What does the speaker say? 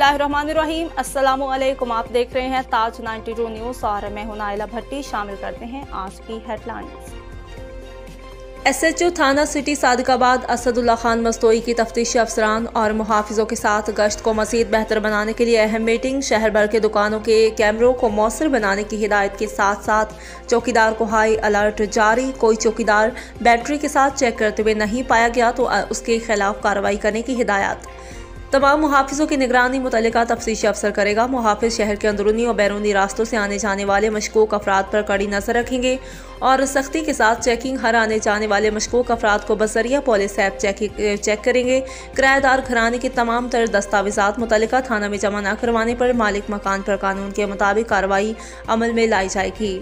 बिस्मिल्लाहिर्रहमानिर्रहीम। अस्सलामुअलैकुम। आप देख रहे हैं ताज 92 न्यूज़ और मैं हूं नाइला भट्टी। शामिल करते हैं आज की हेडलाइंस। SHO थाना सिटी सादिकाबाद असदुल्ला खान मस्तोई की तफ्तीशी अफसरान और मुहाफिजों के साथ गश्त को मज़ीद बेहतर बनाने के लिए अहम मीटिंग। शहर भर के दुकानों के कैमरों को मौसर बनाने की हिदायत के साथ साथ चौकीदार को हाई अलर्ट जारी। कोई चौकीदार बैटरी के साथ चेक करते हुए नहीं पाया गया तो उसके खिलाफ कार्रवाई करने की हिदायत। तमाम मुहाफिजों की निगरानी मुतल्लिका तफ्तीशी अफसर करेगा। मुहाफिज शहर के अंदरूनी और बैरूनी रास्तों से आने जाने वाले मशकूक अफराद पर कड़ी नजर रखेंगे और सख्ती के साथ चेकिंग। हर आने जाने वाले मशकूक अफराद को बजरिया पुलिस ऐप चेक करेंगे। किराएदार घराने के तमाम तर दस्तावेजात मुतल्लिका थाना में जमा न करवाने पर मालिक मकान पर कानून के मुताबिक कार्रवाई अमल में लाई जाएगी।